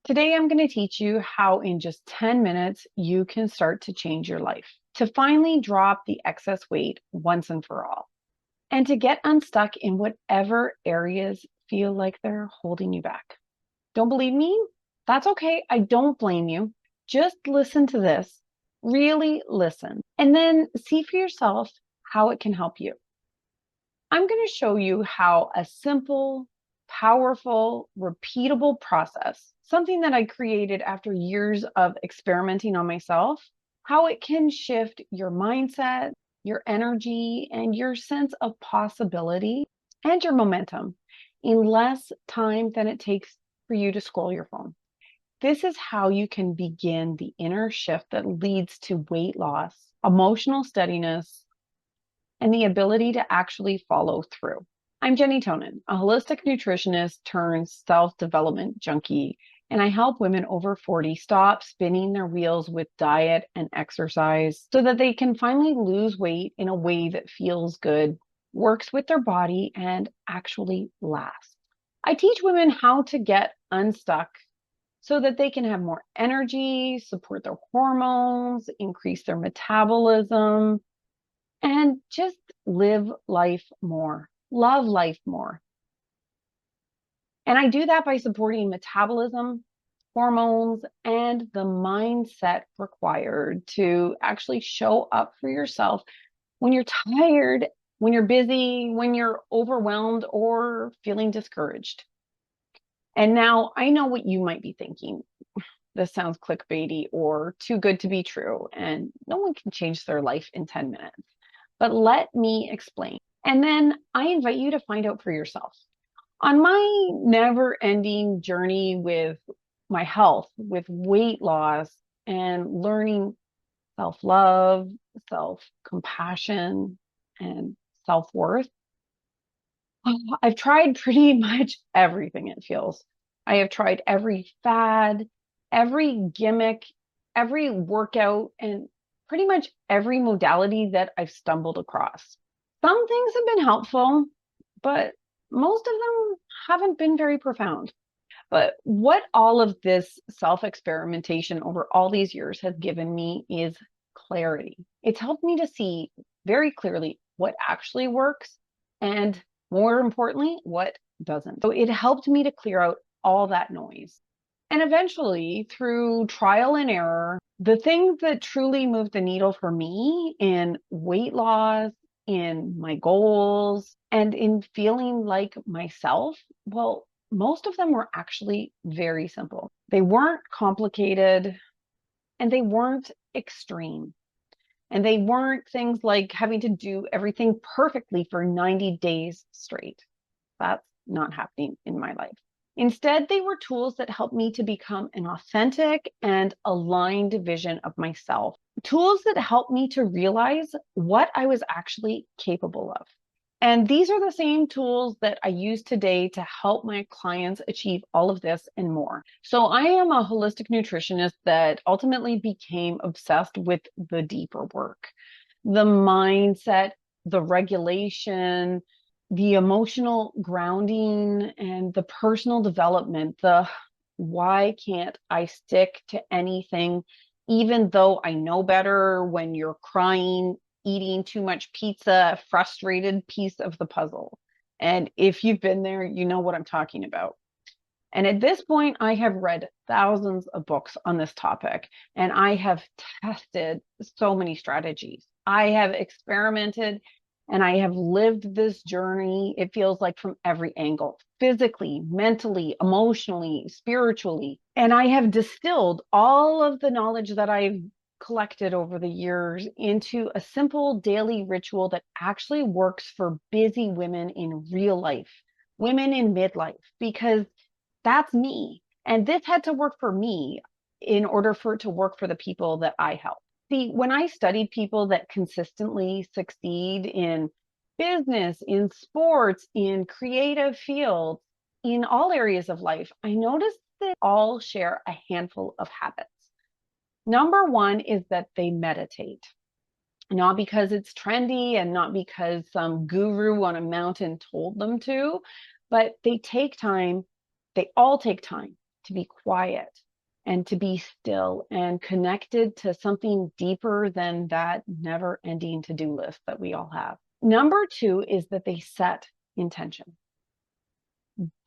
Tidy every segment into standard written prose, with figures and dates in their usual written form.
Today, I'm going to teach you how in just 10 minutes you can start to change your life, to finally drop the excess weight once and for all, and to get unstuck in whatever areas feel like they're holding you back. Don't believe me? That's okay. I don't blame you. Just listen to this, really listen, and then see for yourself how it can help you. I'm going to show you how a simple, powerful, repeatable process, something that I created after years of experimenting on myself, how it can shift your mindset, your energy, and your sense of possibility and your momentum in less time than it takes for you to scroll your phone. This is how you can begin the inner shift that leads to weight loss, emotional steadiness, and the ability to actually follow through. I'm Genny Tonin, a holistic nutritionist turned self-development junkie, and I help women over 40 stop spinning their wheels with diet and exercise so that they can finally lose weight in a way that feels good, works with their body, and actually lasts. I teach women how to get unstuck so that they can have more energy, support their hormones, increase their metabolism, and just live life more, love life more. And I do that by supporting metabolism, hormones, and the mindset required to actually show up for yourself when you're tired, when you're busy, when you're overwhelmed, or feeling discouraged. And now I know what you might be thinking. This sounds clickbaity or too good to be true, and no one can change their life in 10 minutes. But let me explain. And then I invite you to find out for yourself. On my never ending journey with my health, with weight loss, and learning self love, self compassion, and self worth, I've tried pretty much everything, it feels. I have tried every fad, every gimmick, every workout, and pretty much every modality that I've stumbled across. Some things have been helpful, but most of them haven't been very profound. But what all of this self experimentation over all these years has given me is clarity. It's helped me to see very clearly what actually works and, more importantly, what doesn't. So it helped me to clear out all that noise. And eventually, through trial and error, the things that truly moved the needle for me in weight loss, in my goals, and in feeling like myself, well, most of them were actually very simple. They weren't complicated and they weren't extreme. And they weren't things like having to do everything perfectly for 90 days straight. That's not happening in my life. Instead, they were tools that helped me to become an authentic and aligned vision of myself. Tools that helped me to realize what I was actually capable of. And these are the same tools that I use today to help my clients achieve all of this and more. So I am a holistic nutritionist that ultimately became obsessed with the deeper work, the mindset, the regulation, the emotional grounding, and the personal development, the why can't I stick to anything, even though I know better, when you're crying, eating too much pizza, frustrated piece of the puzzle. And if you've been there, you know what I'm talking about. And at this point, I have read thousands of books on this topic, and I have tested so many strategies. I have experimented and I have lived this journey, it feels like, from every angle, physically, mentally, emotionally, spiritually. And I have distilled all of the knowledge that I've collected over the years into a simple daily ritual that actually works for busy women in real life, women in midlife, because that's me. And this had to work for me in order for it to work for the people that I help. See, when I studied people that consistently succeed in business, in sports, in creative fields, in all areas of life, I noticed that all share a handful of habits. Number one is that they meditate, not because it's trendy and not because some guru on a mountain told them to, but they take time. They all take time to be quiet and to be still and connected to something deeper than that never-ending to-do list that we all have. Number 2 is that they set intention.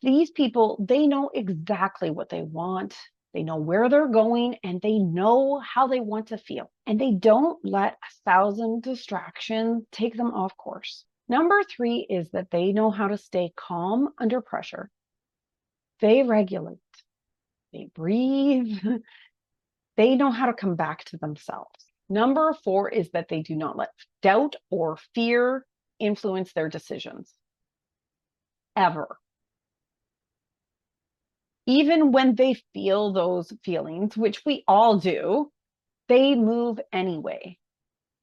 These people, they know exactly what they want. They know where they're going and they know how they want to feel. And they don't let 1,000 distractions take them off course. Number 3 is that they know how to stay calm under pressure. They regulate, they breathe, they know how to come back to themselves. Number 4 is that they do not let doubt or fear influence their decisions. Ever. Even when they feel those feelings, which we all do, they move anyway.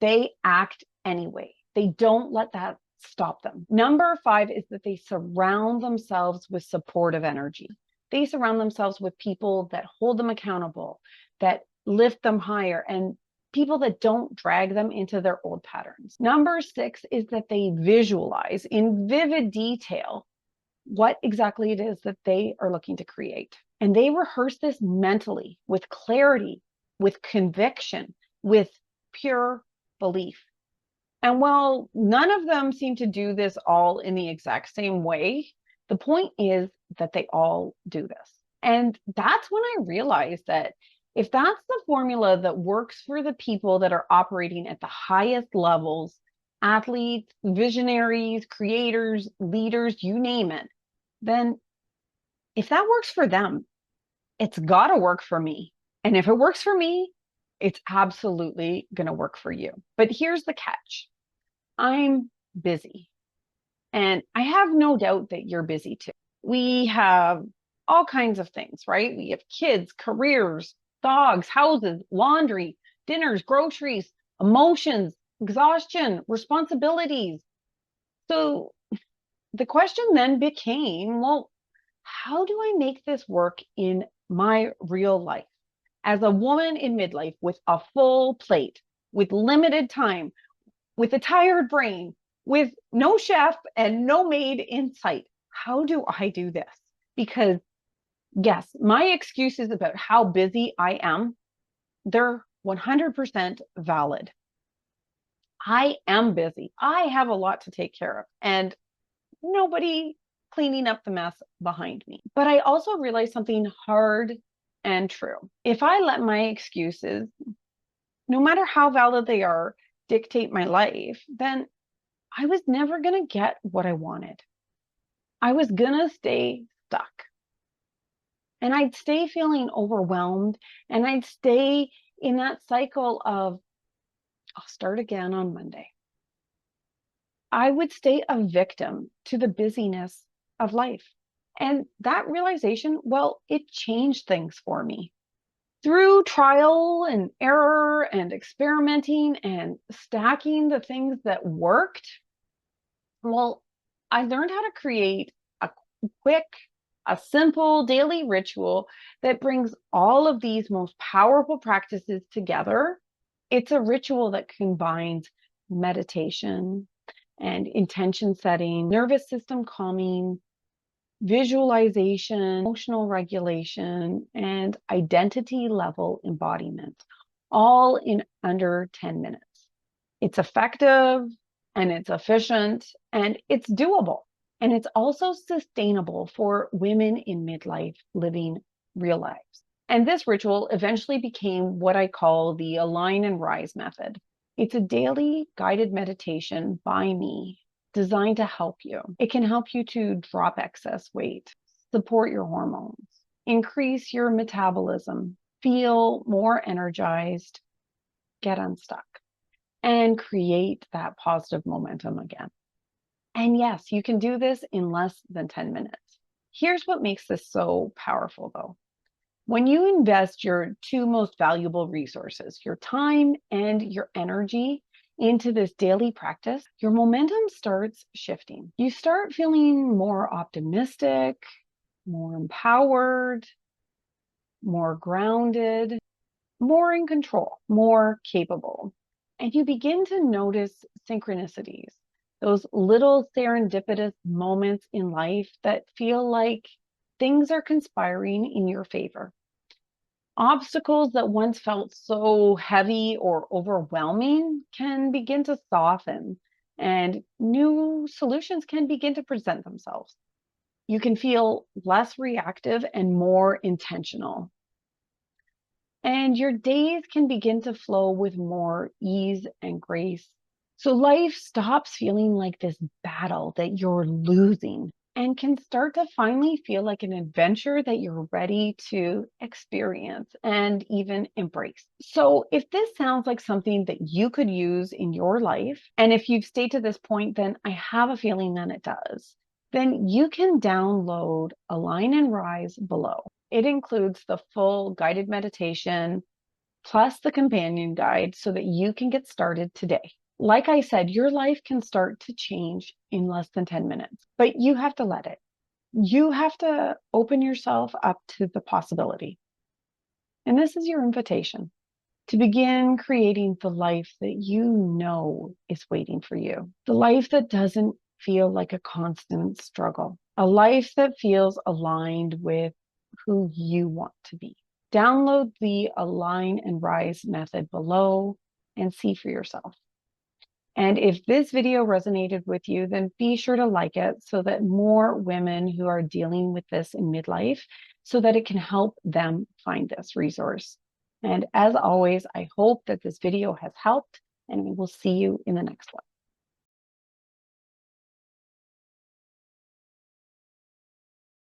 They act anyway. They don't let that stop them. Number 5 is that they surround themselves with supportive energy. They surround themselves with people that hold them accountable, that lift them higher, and people that don't drag them into their old patterns. Number 6 is that they visualize in vivid detail what exactly it is that they are looking to create. And they rehearse this mentally with clarity, with conviction, with pure belief. And while none of them seem to do this all in the exact same way, the point is that they all do this. And that's when I realized that if that's the formula that works for the people that are operating at the highest levels, athletes, visionaries, creators, leaders, you name it, then if that works for them, it's got to work for me. And if it works for me, it's absolutely going to work for you. But here's the catch. I'm busy. And I have no doubt that you're busy too. We have all kinds of things, right? We have kids, careers, dogs, houses, laundry, dinners, groceries, emotions, exhaustion, responsibilities. So the question then became, well, how do I make this work in my real life? As a woman in midlife with a full plate, with limited time, with a tired brain, with no chef and no maid in sight, how do I do this? Because yes, my excuses about how busy I am, they're 100% valid. I am busy. I have a lot to take care of and nobody cleaning up the mess behind me. But I also realized something hard and true. If I let my excuses, no matter how valid they are, dictate my life, then I was never going to get what I wanted. I was going to stay stuck. And I'd stay feeling overwhelmed and I'd stay in that cycle of, I'll start again on Monday. I would stay a victim to the busyness of life. And that realization, well, it changed things for me. Through trial and error and experimenting and stacking the things that worked, well, I learned how to create a quick, a simple daily ritual that brings all of these most powerful practices together. It's a ritual that combines meditation and intention setting, nervous system calming, visualization, emotional regulation, and identity level embodiment, all in under 10 minutes. It's effective and it's efficient and it's doable. And it's also sustainable for women in midlife living real lives. And this ritual eventually became what I call the Align and Rise method. It's a daily guided meditation by me designed to help you. It can help you to drop excess weight, support your hormones, increase your metabolism, feel more energized, get unstuck, and create that positive momentum again. And yes, you can do this in less than 10 minutes. Here's what makes this so powerful though. When you invest your two most valuable resources, your time and your energy, into this daily practice, your momentum starts shifting. You start feeling more optimistic, more empowered, more grounded, more in control, more capable. And you begin to notice synchronicities, those little serendipitous moments in life that feel like things are conspiring in your favor. Obstacles that once felt so heavy or overwhelming can begin to soften, and new solutions can begin to present themselves. You can feel less reactive and more intentional. And your days can begin to flow with more ease and grace. So life stops feeling like this battle that you're losing and can start to finally feel like an adventure that you're ready to experience and even embrace. So if this sounds like something that you could use in your life, and if you've stayed to this point, then I have a feeling that it does, then you can download Align and Rise below. It includes the full guided meditation plus the companion guide so that you can get started today. Like I said, your life can start to change in less than 10 minutes, but you have to let it. You have to open yourself up to the possibility. And this is your invitation to begin creating the life that you know is waiting for you, the life that doesn't feel like a constant struggle, a life that feels aligned with who you want to be. Download the Align and Rise method below and see for yourself. And if this video resonated with you, then be sure to like it so that more women who are dealing with this in midlife, so that it can help them find this resource. And as always, I hope that this video has helped, and we will see you in the next one.